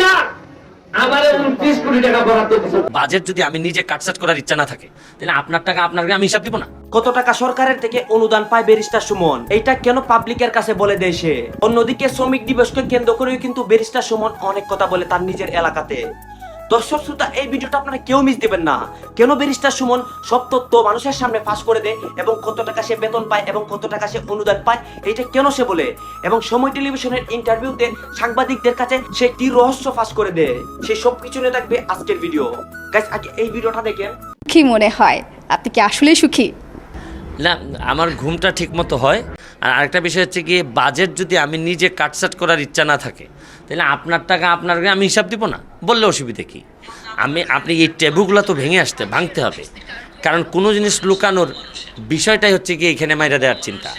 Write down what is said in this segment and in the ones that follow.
না আমারে 29 কোটি টাকা বরাদ্দ দিয়েছে। বাজেট যদি আমি নিজে কাটছাট করার ইচ্ছা না থাকে তাহলে আপনার টাকা আপনাকে আমি হিসাব দিব না। কত টাকা সরকারের থেকে অনুদান পায় ব্যারিস্টার সুমন, এইটা কেন পাবলিকের কাছে বলে দেয় সে? অন্যদিকে শ্রমিক দিবসকে কেন্দ্র করেও কিন্তু ব্যারিস্টার সুমন অনেক কথা বলে তার নিজের এলাকাতে। দর্শক শ্রোতা, এই ভিডিওটা আপনারা কেউ মিস দিবেন না। কেন ব্যারিস্টার সুমন সব তথ্য মানুষের সামনে ফাঁস করে দেয় এবং কত টাকা সে বেতন পায় এবং কত টাকা সে অনুদান পায়, এইটা কেন সে বলে, এবং সময় টেলিভিশনের ইন্টারভিউতে সাংবাদিকদের কাছে সে কি রহস্য ফাঁস করে দেয়, সেই সব কিছু নিয়ে থাকবে আজকের ভিডিও। গাইস, আগে এই ভিডিওটা দেখেন। কি মনে হয় আপনি কি আসলেই সুখী? না, আমার ঘুমটা ঠিক মতো হয়। আর আরেকটা বিষয় হচ্ছে কি, বাজেট যদি আমি নিজে কাটছাট করার ইচ্ছা না থাকে তাহলে আপনার টাকা আপনাকে আমি হিসাব দিব না বললে অসুবিধা কি? আপনি এই ট্যাবুগুলো তো ভাঙতে হবে, কারণ কোনো জিনিস লুকানোর বিষয়টাই হচ্ছে কি এখানে মাইরা দেওয়ার চিন্তা।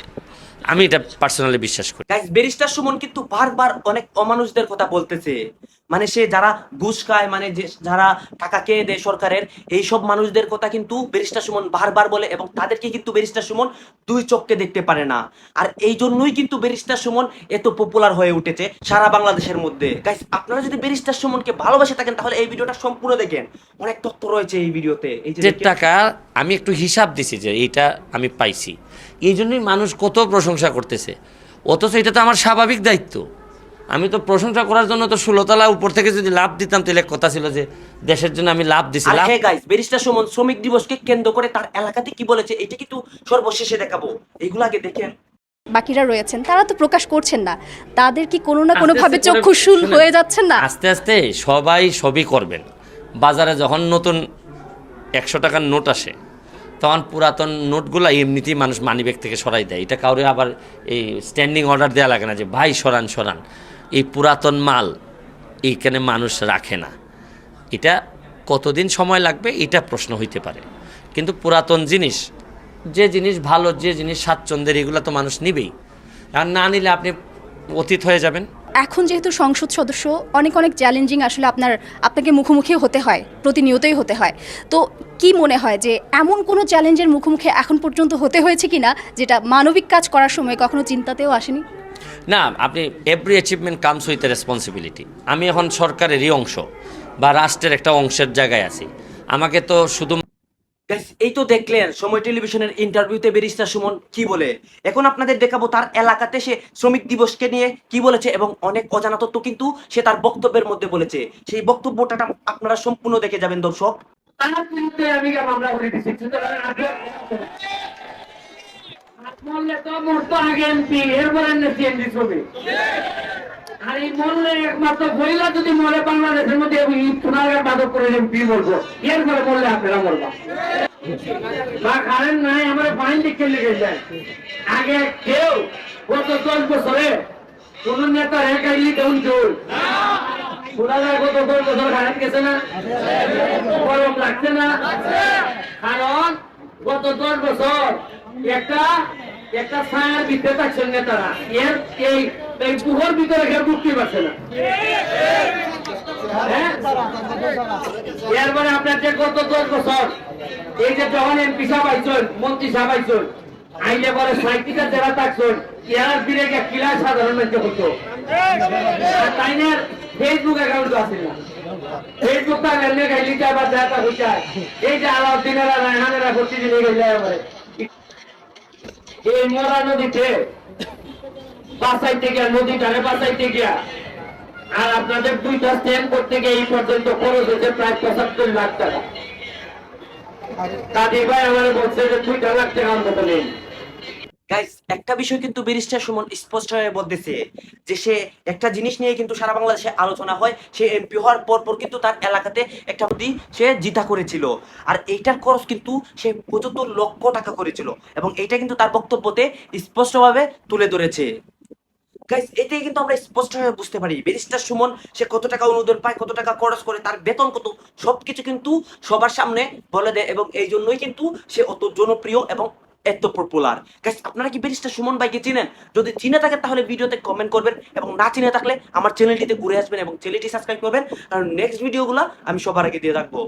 আমি এটা পার্সোনালি বিশ্বাস করি। গাইস, ব্যারিস্টার সুমন কিন্তু বারবার অনেক অমানুষদের কথা বলতেছে। মানে সে যারা ঘুষ খায়, মানে যারা টাকা খেয়ে দেয় সরকারের, এই সব মানুষদের কথা কিন্তু ব্যারিস্টার সুমন বারবার বলে এবং তাদেরকে কিন্তু ব্যারিস্টার সুমন দুই চোখে দেখতে পারে না। আর এই জন্যই কিন্তু ব্যারিস্টার সুমন এত পপুলার হয়ে উঠেছে সারা বাংলাদেশের মধ্যে। গাইস, আপনারা যদি ব্যারিস্টার সুমনকে ভালোবাসে থাকেন তাহলে এই ভিডিওটা সম্পূর্ণ দেখেন, অনেক তথ্য রয়েছে এই ভিডিওতে। এই যে টাকা আমি একটু হিসাব দিছি যে এইটা আমি পাইছি, এই জন্যই মানুষ কত প্রশংসা করতেছে, অথচ এটা তো আমার স্বাভাবিক দায়িত্ব। আমি তো প্রশংসা করার জন্য তো 16 তলা উপর থেকে যদি লাভ দিতাম তাহলে কথা ছিল যে দেশের জন্য আমি লাভ দিছি। হ্যাঁ গাইস, ব্যারিস্টার সুমন শ্রমিক দিবসকে কেন্দ্র করে তার এলাকাতে কি বলেছে এটা কিন্তু সর্বশেষে দেখাবো, এইগুলো আগে দেখেন। বাকিরা রয়েছেন তারা তো প্রকাশ করছেন না, তাদের কি কোনো না কোনো ভাবে চক্ষুশূল হয়ে যাচ্ছেন না? আস্তে আস্তে সবই করবেন। বাজারে যখন নতুন 100 টাকার নোট আসে তখন পুরাতন নোটগুলো এমনিতেই মানুষ মানিব্যাগ থেকে সরাই দেয়। এটা কাউরে আবার এই স্ট্যান্ডিং অর্ডার দেওয়া লাগে না যে ভাই সরান। এই পুরাতন মাল এইখানে মানুষ রাখে না। এটা কতদিন সময় লাগবে এটা প্রশ্ন হইতে পারে, কিন্তু পুরাতন জিনিস, যে জিনিস ভালো, যে জিনিস স্বাচ্ছন্দ্যের, এগুলো তো মানুষ নিবেই। আর না নিলে আপনি অতীত হয়ে যাবেন। এখন যেহেতু সংসদ সদস্য, অনেক চ্যালেঞ্জিং আসলে আপনাকে মুখোমুখি হতে হয়, প্রতিনিয়তই হতে হয়। তো কি মনে হয় যে এমন কোনো চ্যালেঞ্জের মুখোমুখি এখন পর্যন্ত হতে হয়েছে কিনা যেটা মানবিক কাজ করার সময় কখনো চিন্তাতেও আসেনি? না, আপনি every achievement comes with a responsibility. আমি এখন সরকারেরই অংশ বা রাষ্ট্রের একটা অংশের জায়গায় আছি। আমাকে তো শুধু এই তো দেখলেন সময় টেলিভিশনের ইন্টারভিউতে ব্যারিস্টার সুমন কি বলে। এখন আপনাদের দেখাবো তার এলাকাতে সে শ্রমিক দিবসকে নিয়ে কি বলেছে এবং অনেক অজানা তথ্য কিন্তু সে তার বক্তব্যের মধ্যে বলেছে। সেই বক্তব্যটা আপনারা সম্পূর্ণ দেখে যাবেন দর্শক। তার বিরুদ্ধে আমি মামলা করে দিয়েছি। মরলে তো মরতো আগে এমপি, এরপরে সিএমডি ছবি। আর এই মরলে একমাত্র বইলা যদি মরে বাংলাদেশের মধ্যে সোনারগাঁ বাদক করে এমপি বলবো, এরপরে মরলে আপনারা মরবা। বা কারেন্ট নাই, আমার ফাইন লিখে লেগেছেন। আগে কেউ গত 10 বছরে কোন নেতা রেখাইলি দেউন চোর সোনারগাঁ গত 10 বছর কারেন্ট গেছে না? গরম লাগছে না? কারণ গত 10 বছর একটা ছায়ার ভিতরে থাকছেন নেতারা, এই গুহর ভিতরে কেউ ঢুকতে পারছে না। এরপরে আপনার যে গত 10 বছর এই যে যখন এমপি সাহেব আইছেন, মন্ত্রী সাহেব আইছেন, আইলে পরে 37টা যারা থাকছেন, এরা দিলে কিলা সাধারণ মানুষ হতো। তাই না ফেসবুক অ্যাকাউন্ট আছে না, ফেসবুকটা গেলে গাইলি আবার দেখা হইতে এই যে আলাউদ্দিনেরা রায়হানেরা প্রতিদিন গেলে আমার এই মরা নদীতে বাঁচাইতে গিয়া, নদীটারে বাঁচাইতে গিয়া আর আপনাদের 2টা স্ট্যান্ড করতে গিয়ে এই পর্যন্ত খরচ হয়েছে প্রায় 75 লাখ টাকা। কাদের ভাই আমার বলছে যে 2 লাখ টাকা অন্তত নেই। গাইস, একটা বিষয় কিন্তু ব্যারিস্টার সুমন স্পষ্ট হয়ে বলতেছে যে সে একটা জিনিস নিয়ে কিন্তু সারা বাংলাদেশে আলোচনা হয়। সে এমপি হওয়ার পর কিন্তু তার এলাকাতে একটা সে জিতা করেছিল, আর এইটার খরচ কিন্তু সে 75 লক্ষ টাকা করেছিল এবং এইটা কিন্তু তার বক্তব্যতে স্পষ্টভাবে তুলে ধরেছে। গাইস, এটাই কিন্তু আমরা স্পষ্টভাবে বুঝতে পারি ব্যারিস্টার সুমন সে কত টাকা অনুদান পায়, কত টাকা খরচ করে, তার বেতন কত, সবকিছু কিন্তু সবার সামনে বলে দেয় এবং এই জন্যই কিন্তু সে অত জনপ্রিয় এবং এত পপুলার। গাইস, আপনারা কি ব্যারিস্টার সুমন ভাইকে চিনেন? যদি চিনে থাকেন তাহলে ভিডিওতে কমেন্ট করবেন এবং না চিনে থাকলে আমার চ্যানেলটিতে ঘুরে আসবেন এবং চ্যানেলটি সাবস্ক্রাইব করবেন, কারণ নেক্সট ভিডিওগুলো আমি সবার আগে দিয়ে রাখবো।